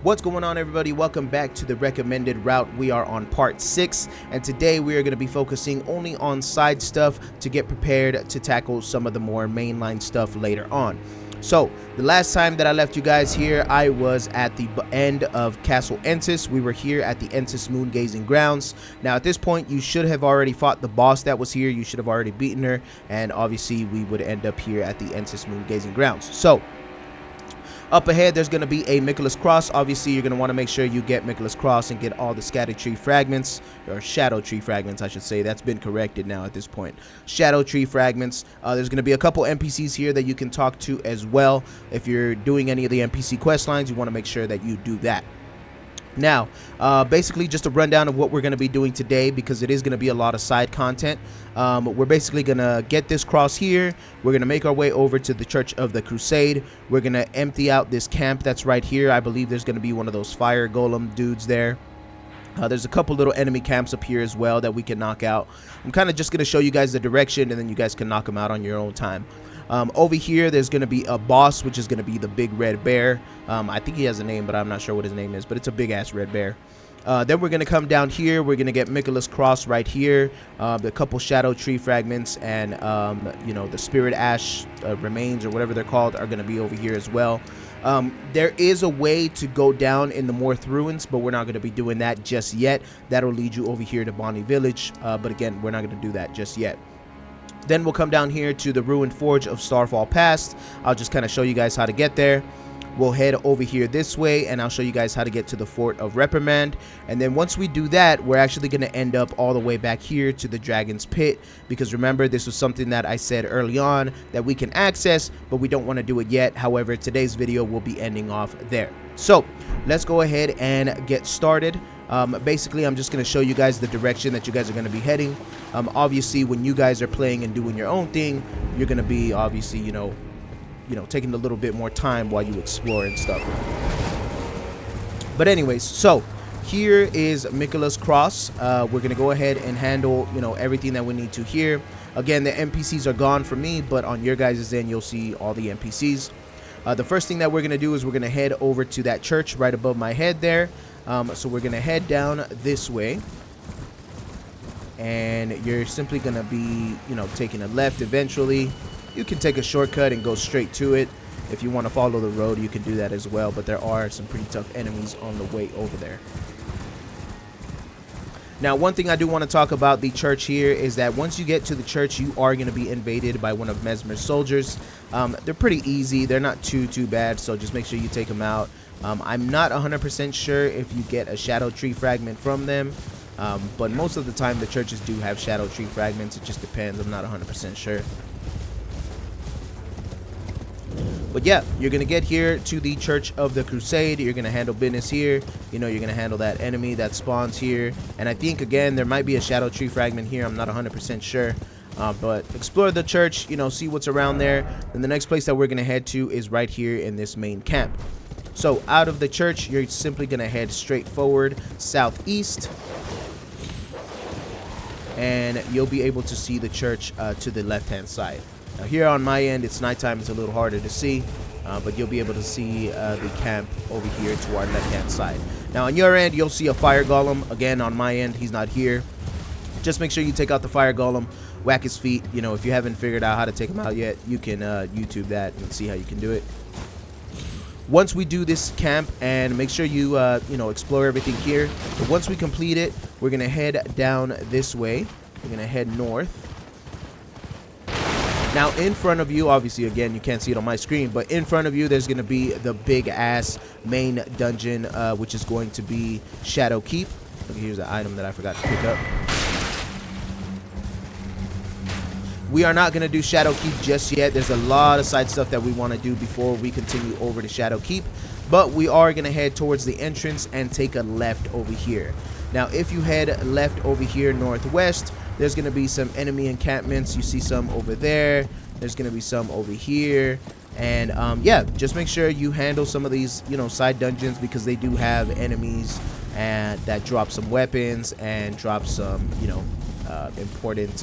What's going on, everybody? Welcome back to the recommended route. We are on part 6, and today we are going to be focusing only on side stuff to get prepared to tackle some of the more mainline stuff later on. So the last time that I left you guys here, I was at the end of Castle Entis. We were here at the Entis Moon Gazing Grounds. Now at this point, you should have already fought the boss that was here. You should have already beaten her, and obviously we would end up here at the Entis Moon Gazing Grounds. So up ahead, there's going to be a Miquella's Cross. Obviously, you're going to want to make sure you get Miquella's Cross and get all the Scatter Tree fragments, or Shadow Tree fragments, I should say. That's been corrected now at this point. Shadow Tree fragments. There's going to be a couple NPCs here that you can talk to as well. If you're doing any of the NPC quest lines, you want to make sure that you do that. Now, basically just a rundown of what we're going to be doing today, because it is going to be a lot of side content. We're basically going to get this cross here. We're going to make our way over to the Church of the Crusade. We're going to empty out this camp that's right here. I believe there's going to be one of those fire golem dudes there. There's a couple little enemy camps up here as well that we can knock out. I'm kind of just going to show you guys the direction, and then you guys can knock them out on your own time. Over here, there's going to be a boss, which is going to be the big red bear. I think he has a name, but I'm not sure what his name is, but it's a big-ass red bear. Then we're going to come down here. We're going to get Miquella's Cross right here. The couple Shadow Tree fragments and, you know, the Spirit Ash remains, or whatever they're called, are going to be over here as well. There is a way to go down in the Morth Ruins, but we're not going to be doing that just yet. That'll lead you over here to Bonnie Village, but again, we're not going to do that just yet. Then we'll come down here to the Ruined Forge of Starfall Pass. I'll just kind of show you guys how to get there. We'll head over here this way, and I'll show you guys how to get to the Fort of Reprimand. And then once we do that, we're actually going to end up all the way back here to the Dragon's Pit, because remember, this was something that I said early on that we can access, but we don't want to do it yet. However, today's video will be ending off there. So let's go ahead and get started. Basically, I'm just going to show you guys the direction that you guys are going to be heading. Obviously, when you guys are playing and doing your own thing, you're going to be obviously, you know, taking a little bit more time while you explore and stuff. But anyways, so here is Miquella's Cross. We're going to go ahead and handle, you know, everything that we need to here. Again, the NPCs are gone for me, but on your guys' end, you'll see all the NPCs. The first thing that we're going to do is we're going to head over to that church right above my head there. So we're going to head down this way, and you're simply going to be, you know, taking a left eventually. You can take a shortcut and go straight to it. If you want to follow the road, you can do that as well, but there are some pretty tough enemies on the way over there. Now, one thing I do want to talk about the church here is that once you get to the church, you are going to be invaded by one of Mesmer's soldiers. They're pretty easy. They're not too bad, so just make sure you take them out. I'm not 100% sure if you get a Shadow Tree fragment from them, but most of the time the churches do have Shadow Tree fragments. It just depends. I'm not 100% sure. But yeah, you're going to get here to the Church of the Crusade. You're going to handle business here. You know, you're going to handle that enemy that spawns here. And I think, again, there might be a Shadow Tree fragment here. I'm not 100% sure. But explore the church, you know, see what's around there. And the next place that we're going to head to is right here in this main camp. So out of the church, you're simply going to head straight forward southeast. And you'll be able to see the church to the left-hand side. Now here on my end, it's nighttime, it's a little harder to see, but you'll be able to see the camp over here to our left-hand side. Now on your end, you'll see a fire golem. Again, on my end, he's not here. Just make sure you take out the fire golem, whack his feet. You know, if you haven't figured out how to take him out yet, you can YouTube that and see how you can do it. Once we do this camp, and make sure you, you know, explore everything here. But once we complete it, we're going to head down this way. We're going to head north. Now, in front of you, obviously, again, you can't see it on my screen, but in front of you, there's going to be the big-ass main dungeon, which is going to be Shadow Keep. Okay, here's an item that I forgot to pick up. We are not going to do Shadow Keep just yet. There's a lot of side stuff that we want to do before we continue over to Shadow Keep, but we are going to head towards the entrance and take a left over here. Now, if you head left over here northwest, there's going to be some enemy encampments. You see some over there. There's going to be some over here. And yeah, just make sure you handle some of these, you know, side dungeons, because they do have enemies and that drop some weapons and drop some, you know, important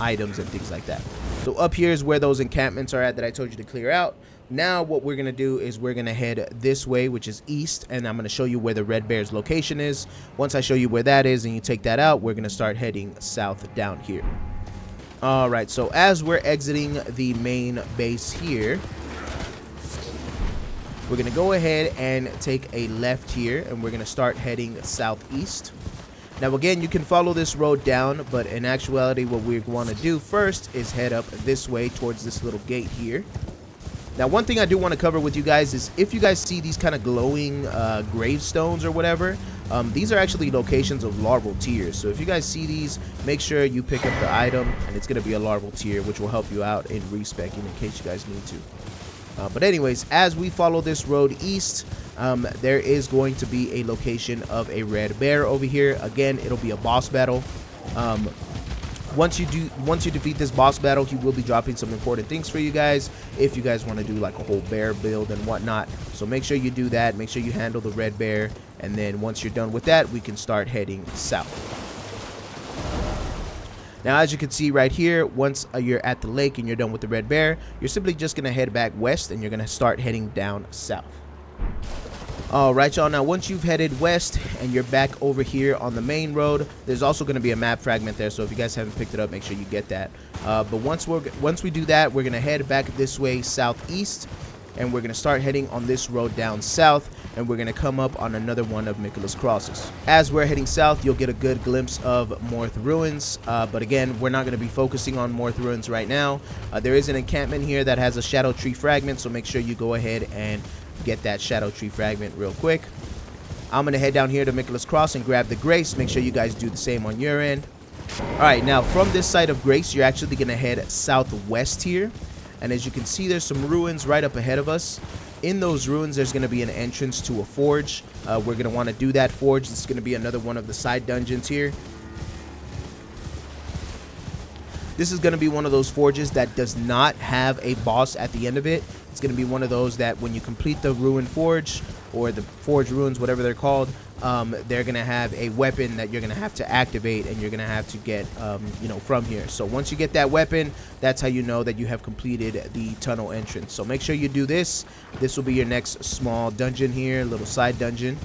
items and things like that. So up here is where those encampments are at that I told you to clear out. Now what we're going to do is we're going to head this way, which is east, and I'm going to show you where the red bear's location is. Once I show you where that is and you take that out, we're going to start heading south down here. All right, so as we're exiting the main base here, we're going to go ahead and take a left here, and we're going to start heading southeast. Now again, you can follow this road down, but in actuality what we want to do first is head up this way towards this little gate here. Now, one thing I do want to cover with you guys is if you guys see these kind of glowing gravestones or whatever, these are actually locations of larval tears. So if you guys see these, make sure you pick up the item, and it's going to be a larval tear, which will help you out in respecking in case you guys need to. But anyways, as we follow this road east, there is going to be a location of a red bear over here. Again, it'll be a boss battle. Once you defeat this boss battle, he will be dropping some important things for you guys if you guys want to do like a whole bear build and whatnot. So make sure you do that. Make sure you handle the red bear, and then once you're done with that, we can start heading south. Now, as you can see right here, once you're at the lake and you're done with the red bear, you're simply just going to head back west, and you're going to start heading down south. Alright, y'all, now once you've headed west and you're back over here on the main road, there's also going to be a map fragment there, so if you guys haven't picked it up, make sure you get that. But once we do that, we're going to head back this way southeast, and we're going to start heading on this road down south, and we're going to come up on another one of Nicholas Crosses. As we're heading south, you'll get a good glimpse of Morth Ruins, but again, we're not going to be focusing on Morth Ruins right now. There is an encampment here that has a Shadow Tree fragment, so make sure you go ahead and get that Shadow Tree fragment real quick. I'm going to head down here to Nicholas Cross and grab the Grace. Make sure you guys do the same on your end. Alright, now from this side of Grace, you're actually going to head southwest here. And as you can see, there's some ruins right up ahead of us. In those ruins, there's going to be an entrance to a forge. We're going to want to do that forge. This is going to be another one of the side dungeons here. This is going to be one of those forges that does not have a boss at the end of it. It's going to be one of those that when you complete the ruin forge, or the forge ruins, whatever they're called, they're going to have a weapon that you're going to have to activate, and you're going to have to get, from here. So once you get that weapon, that's how you know that you have completed the tunnel entrance. So make sure you do this. This will be your next small dungeon here, little side dungeon.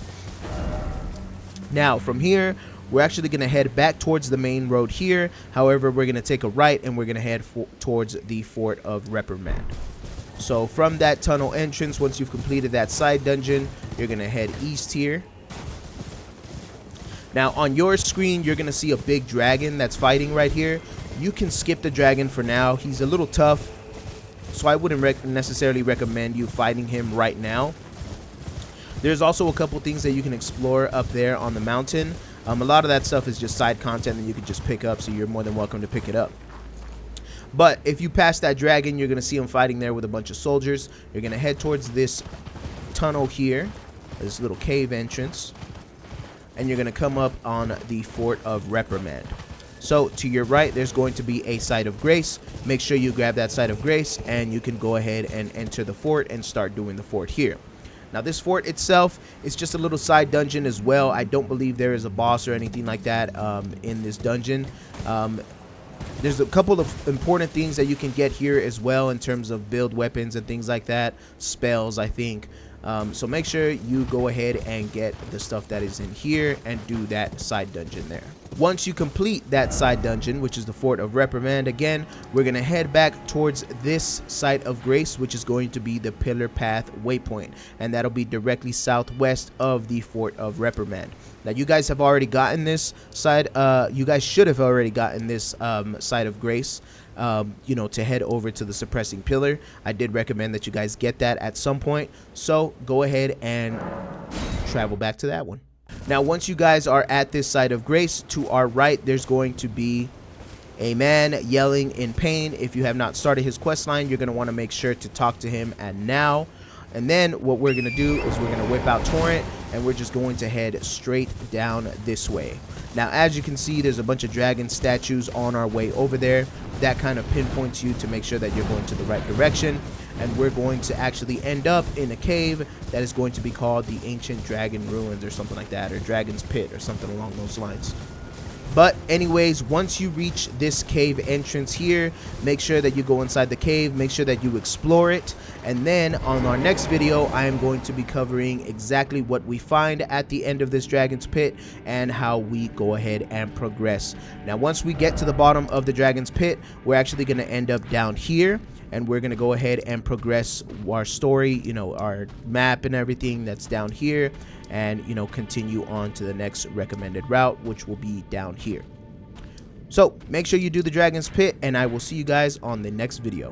Now from here, we're actually going to head back towards the main road here. However, we're going to take a right, and we're going to head towards the Fort of Reprimand. So from that tunnel entrance, once you've completed that side dungeon, you're going to head east here. Now on your screen, you're going to see a big dragon that's fighting right here. You can skip the dragon for now. He's a little tough, so I wouldn't necessarily recommend you fighting him right now. There's also a couple things that you can explore up there on the mountain. A lot of that stuff is just side content that you can just pick up, so you're more than welcome to pick it up. But if you pass that dragon, you're going to see him fighting there with a bunch of soldiers. You're going to head towards this tunnel here, this little cave entrance, and you're going to come up on the Fort of Reprimand. So to your right, there's going to be a site of grace. Make sure you grab that site of grace, and you can go ahead and enter the fort and start doing the fort here. Now this fort itself is just a little side dungeon as well. I don't believe there is a boss or anything like that in this dungeon. There's a couple of important things that you can get here as well in terms of build weapons and things like that. Spells, I think. So make sure you go ahead and get the stuff that is in here and do that side dungeon there. Once you complete that side dungeon, which is the Fort of Reprimand, again, we're going to head back towards this site of grace, which is going to be the Pillar Path waypoint, and that'll be directly southwest of the Fort of Reprimand. Now you guys have already gotten this side, you guys should have already gotten this site of grace, to head over to the Suppressing Pillar. I did recommend that you guys get that at some point, so go ahead and travel back to that one. Now once you guys are at this site of grace, to our right there's going to be a man yelling in pain. If you have not started his quest line, you're going to want to make sure to talk to him at now. And then what we're going to do is we're going to whip out Torrent, and we're just going to head straight down this way. Now as you can see, there's a bunch of dragon statues on our way over there. That kind of pinpoints you to make sure that you're going to the right direction. And we're going to actually end up in a cave that is going to be called the Ancient Dragon Ruins or something like that, or Dragon's Pit or something along those lines. But anyways, once you reach this cave entrance here, make sure that you go inside the cave, make sure that you explore it, and then on our next video I am going to be covering exactly what we find at the end of this dragon's pit and how we go ahead and progress. Now once we get to the bottom of the dragon's pit, we're actually going to end up down here, and we're going to go ahead and progress our story, you know, our map and everything that's down here, and, you know, continue on to the next recommended route, which will be down here. So make sure you do the dragon's pit, and I will see you guys on the next video.